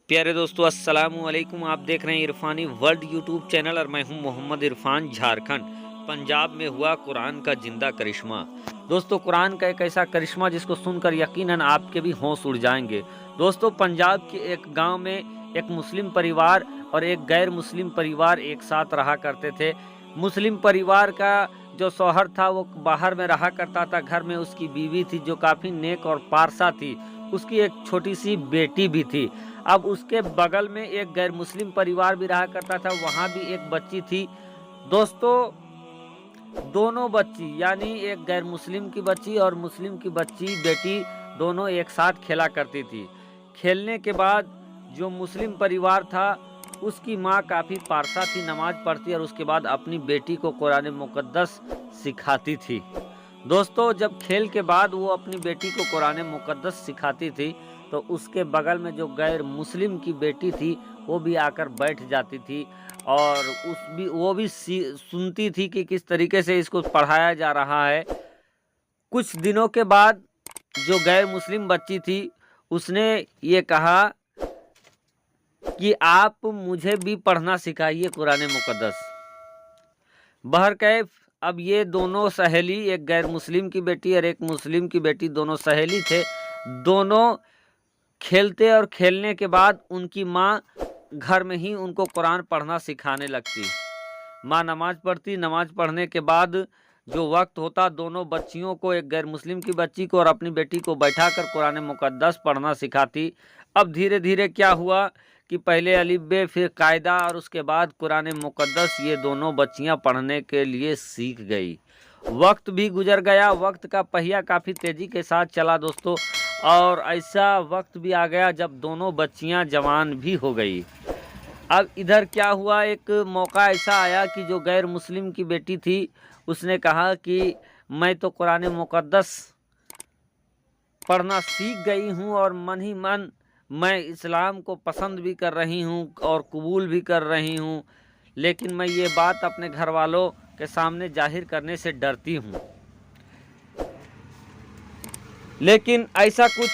प्यारे दोस्तों, अस्सलाम वालेकुम। आप देख रहे हैं इरफानी वर्ल्ड यूट्यूब चैनल और मैं हूं मोहम्मद इरफान। झारखंड पंजाब में हुआ कुरान का जिंदा करिश्मा। दोस्तों, कुरान का एक ऐसा करिश्मा जिसको सुनकर यकीनन आपके भी होश उड़ जाएंगे। दोस्तों, पंजाब के एक गांव में एक मुस्लिम परिवार और एक गैर मुस्लिम परिवार एक साथ रहा करते थे। मुस्लिम परिवार का जो शौहर था वो बाहर में रहा करता था। घर में उसकी बीवी थी जो काफ़ी नेक और पारसा थी। उसकी एक छोटी सी बेटी भी थी। अब उसके बगल में एक गैर मुस्लिम परिवार भी रहा करता था, वहाँ भी एक बच्ची थी। दोस्तों, दोनों बच्ची यानी एक गैर मुस्लिम की बच्ची और मुस्लिम की बच्ची बेटी दोनों एक साथ खेला करती थी। खेलने के बाद जो मुस्लिम परिवार था उसकी माँ काफ़ी पारसा थी, नमाज पढ़ती और उसके बाद अपनी बेटी को कुरान मुक़द्दस सिखाती थी। दोस्तों, जब खेल के बाद वो अपनी बेटी को कुरान मुक़द्दस सिखाती थी तो उसके बगल में जो गैर मुस्लिम की बेटी थी वो भी आकर बैठ जाती थी और वो भी सुनती थी कि किस तरीके से इसको पढ़ाया जा रहा है। कुछ दिनों के बाद जो गैर मुस्लिम बच्ची थी उसने ये कहा कि आप मुझे भी पढ़ना सिखाइए कुरान मुक़द्दस। बहरकैफ अब ये दोनों सहेली, एक गैर मुस्लिम की बेटी और एक मुस्लिम की बेटी, दोनों सहेली थे। दोनों खेलते और खेलने के बाद उनकी माँ घर में ही उनको कुरान पढ़ना सिखाने लगती। माँ नमाज पढ़ती। नमाज पढ़ने के बाद जो वक्त होता, दोनों बच्चियों को, एक गैर मुस्लिम की बच्ची को और अपनी बेटी को बैठाकर कुरान मुक़द्दस पढ़ना सिखाती। अब धीरे धीरे क्या हुआ कि पहले अलिफ बे फिर कायदा और उसके बाद कुरान मुक़द्दस ये दोनों बच्चियां पढ़ने के लिए सीख गई। वक्त भी गुजर गया। वक्त का पहिया काफ़ी तेज़ी के साथ चला दोस्तों, और ऐसा वक्त भी आ गया जब दोनों बच्चियां जवान भी हो गई। अब इधर क्या हुआ, एक मौका ऐसा आया कि जो गैर मुस्लिम की बेटी थी उसने कहा कि मैं तो कुरान मुक़द्दस पढ़ना सीख गई हूँ और मन ही मन मैं इस्लाम को पसंद भी कर रही हूँ और कबूल भी कर रही हूँ, लेकिन मैं ये बात अपने घर वालों के सामने जाहिर करने से डरती हूँ। लेकिन ऐसा कुछ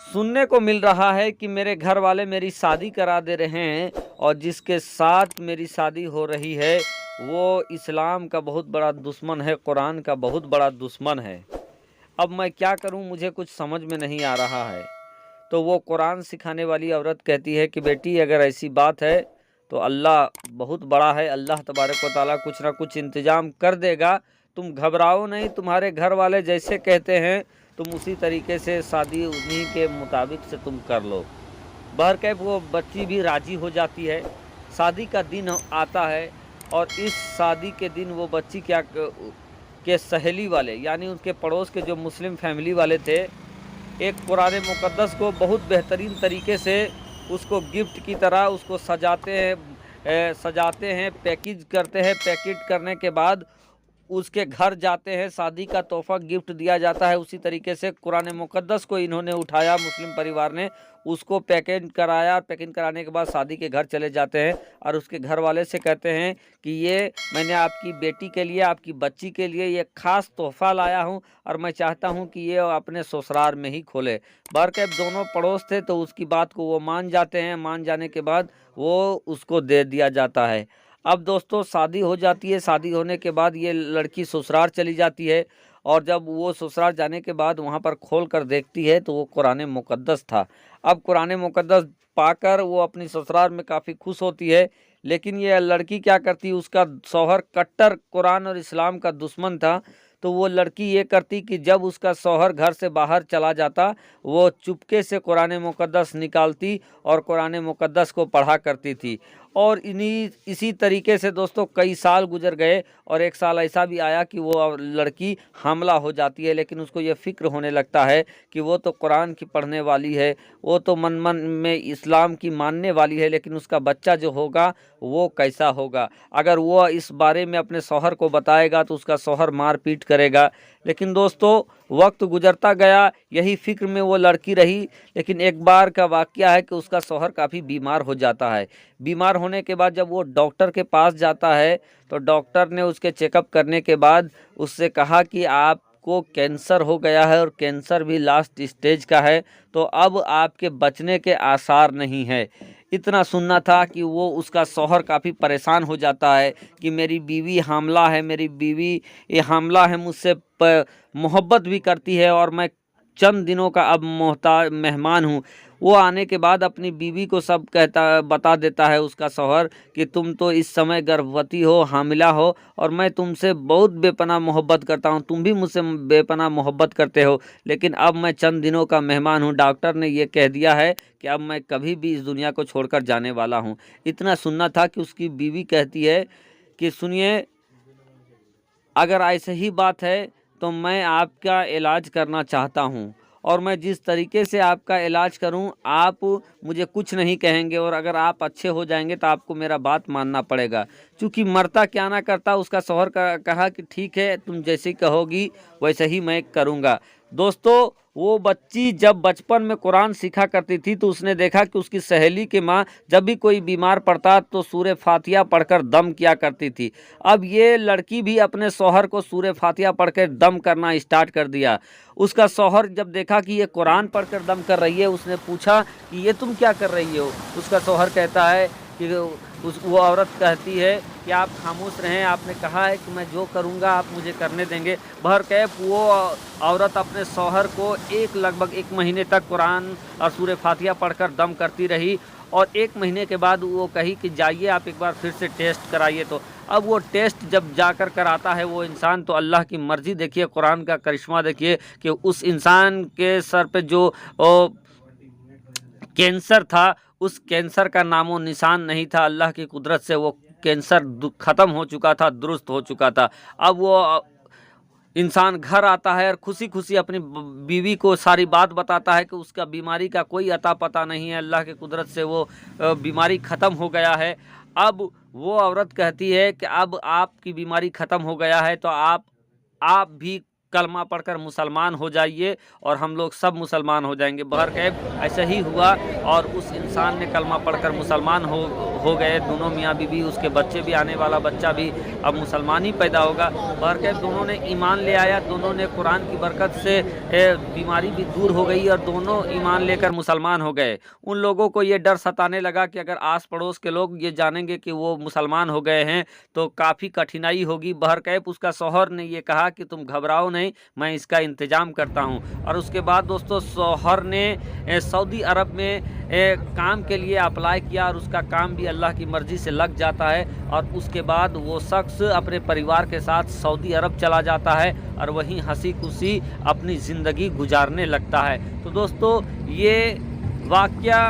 सुनने को मिल रहा है कि मेरे घर वाले मेरी शादी करा दे रहे हैं और जिसके साथ मेरी शादी हो रही है वो इस्लाम का बहुत बड़ा दुश्मन है, कुरान का बहुत बड़ा दुश्मन है। अब मैं क्या करूं, मुझे कुछ समझ में नहीं आ रहा है। तो वो कुरान सिखाने वाली औरत कहती है कि बेटी, अगर ऐसी बात है तो अल्लाह बहुत बड़ा है, अल्लाह तबारक व तआला कुछ ना कुछ इंतज़ाम कर देगा। तुम घबराओ नहीं, तुम्हारे घर वाले जैसे कहते हैं तुम उसी तरीके से शादी उन्हीं के मुताबिक से तुम कर लो। बहरकैफ वो बच्ची भी राज़ी हो जाती है। शादी का दिन आता है और इस शादी के दिन वो बच्ची के सहेली वाले यानी उसके पड़ोस के जो मुस्लिम फैमिली वाले थे, एक कुरान मुक़द्दस को बहुत बेहतरीन तरीके से उसको गिफ्ट की तरह उसको सजाते हैं, पैकेज करते हैं। पैकेट करने के बाद उसके घर जाते हैं, शादी का तोहफ़ा गिफ्ट दिया जाता है। उसी तरीके से कुरान मुक़द्दस को इन्होंने उठाया, मुस्लिम परिवार ने उसको पैकेज कराया। पैकिंग कराने के बाद शादी के घर चले जाते हैं और उसके घर वाले से कहते हैं कि ये मैंने आपकी बेटी के लिए, आपकी बच्ची के लिए ये ख़ास तोहफ़ा लाया हूँ और मैं चाहता हूँ कि ये अपने ससुराल में ही खोले। बहरकैफ दोनों पड़ोस थे तो उसकी बात को वो मान जाते हैं। मान जाने के बाद वो उसको दे दिया जाता है। अब दोस्तों, शादी हो जाती है। शादी होने के बाद ये लड़की ससुराल चली जाती है और जब वो ससुराल जाने के बाद वहाँ पर खोल कर देखती है तो वो कुरान मुक़द्दस था। अब कुरान मुक़द्दस पाकर वो अपनी ससुराल में काफ़ी खुश होती है। लेकिन ये लड़की क्या करती, उसका शौहर कट्टर कुरान और इस्लाम का दुश्मन था, तो वो लड़की ये करती कि जब उसका शौहर घर से बाहर चला जाता वो चुपके से कुरान मुक़द्दस निकालती और कुरान मुक़द्दस को पढ़ा करती थी। और इसी तरीके से दोस्तों कई साल गुजर गए और एक साल ऐसा भी आया कि वो लड़की हामला हो जाती है। लेकिन उसको ये फ़िक्र होने लगता है कि वो तो कुरान की पढ़ने वाली है, वो तो मन मन में इस्लाम की मानने वाली है, लेकिन उसका बच्चा जो होगा वो कैसा होगा। अगर वो इस बारे में अपने शौहर को बताएगा तो उसका शौहर मार पीट करेगा। लेकिन दोस्तों वक्त गुजरता गया, यही फ़िक्र में वो लड़की रही। लेकिन एक बार का वाक़या है कि उसका शौहर काफ़ी बीमार हो जाता है। बीमार होने के बाद जब वो डॉक्टर के पास जाता है तो डॉक्टर ने उसके चेकअप करने के बाद उससे कहा कि आप आपको कैंसर हो गया है और कैंसर भी लास्ट स्टेज का है, तो अब आपके बचने के आसार नहीं है। इतना सुनना था कि वो उसका शौहर काफ़ी परेशान हो जाता है कि मेरी बीवी हामला है, मेरी बीवी ये हामला है, मुझसे मोहब्बत भी करती है और मैं चंद दिनों का अब मेहमान हूँ। वो आने के बाद अपनी बीवी को सब बता देता है उसका शौहर कि तुम तो इस समय गर्भवती हो, हामिला हो, और मैं तुमसे बहुत बेपनाह मोहब्बत करता हूँ, तुम भी मुझसे बेपनाह मोहब्बत करते हो, लेकिन अब मैं चंद दिनों का मेहमान हूँ। डॉक्टर ने ये कह दिया है कि अब मैं कभी भी इस दुनिया को छोड़कर जाने वाला हूँ। इतना सुनना था कि उसकी बीवी कहती है कि सुनिए, अगर ऐसे ही बात है तो मैं आपका इलाज करना चाहता हूँ, और मैं जिस तरीके से आपका इलाज करूँ आप मुझे कुछ नहीं कहेंगे, और अगर आप अच्छे हो जाएंगे तो आपको मेरा बात मानना पड़ेगा। चूँकि मरता क्या ना करता, उसका शौहर कहा कि ठीक है, तुम जैसे कहोगी वैसे ही मैं करूँगा। दोस्तों, वो बच्ची जब बचपन में कुरान सीखा करती थी तो उसने देखा कि उसकी सहेली की माँ जब भी कोई बीमार पड़ता तो सूरे फातिहा पढ़कर दम किया करती थी। अब ये लड़की भी अपने शौहर को सूरे फातिहा पढ़कर दम करना स्टार्ट कर दिया। उसका शौहर जब देखा कि ये कुरान पढ़कर दम कर रही है, उसने पूछा कि ये तुम क्या कर रही हो। उसका शौहर कहता है कि वो औरत कहती है कि आप खामोश रहें, आपने कहा है कि मैं जो करूंगा आप मुझे करने देंगे। बहरकैफ वो औरत अपने शौहर को लगभग 1 महीने तक कुरान और सूरे फातिहा पढ़कर दम करती रही, और 1 महीने के बाद वो कही कि जाइए आप एक बार फिर से टेस्ट कराइए। तो अब वो टेस्ट जब जाकर कराता है वो इंसान, तो अल्लाह की मर्ज़ी देखिए, कुरान का करिश्मा देखिए कि उस इंसान के सर पे जो कैंसर था, उस कैंसर का नामो निशान नहीं था। अल्लाह की कुदरत से वो कैंसर ख़त्म हो चुका था, दुरुस्त हो चुका था। अब वो इंसान घर आता है और खुशी खुशी अपनी बीवी को सारी बात बताता है कि उसका बीमारी का कोई अता पता नहीं है, अल्लाह की कुदरत से वो बीमारी ख़त्म हो गया है। अब वो औरत कहती है कि अब आपकी बीमारी ख़त्म हो गया है तो आप भी कलमा पढ़कर मुसलमान हो जाइए और हम लोग सब मुसलमान हो जाएंगे। बहरकैफ ऐसा ही हुआ और उस इंसान ने कलमा पढ़कर मुसलमान हो गए। दोनों मियाँ बीवी, उसके बच्चे भी, आने वाला बच्चा भी अब मुसलमान ही पैदा होगा। बहरकैफ दोनों ने ईमान ले आया, दोनों ने कुरान की बरकत से बीमारी भी दूर हो गई और दोनों ईमान लेकर मुसलमान हो गए। उन लोगों को ये डर सताने लगा कि अगर आस पड़ोस के लोग ये जानेंगे कि वो मुसलमान हो गए हैं तो काफ़ी कठिनाई होगी। बहरकैफ उसका शौहर ने ये कहा कि तुम घबराओ नहीं, मैं इसका इंतज़ाम करता हूं। और उसके बाद दोस्तों शौहर ने सऊदी अरब में काम के लिए अप्लाई किया और उसका काम भी अल्लाह की मर्ज़ी से लग जाता है, और उसके बाद वो शख्स अपने परिवार के साथ सऊदी अरब चला जाता है और वहीं हंसी खुशी अपनी ज़िंदगी गुजारने लगता है। तो दोस्तों, ये वाक़या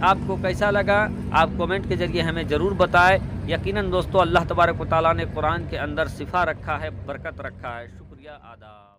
आपको कैसा लगा आप कमेंट के ज़रिए हमें ज़रूर बताएं। यकीनन दोस्तों, अल्लाह तबारक व तआला ने कुरान के अंदर शिफा रखा है, बरकत रखा है। शुक्रिया, आदाब।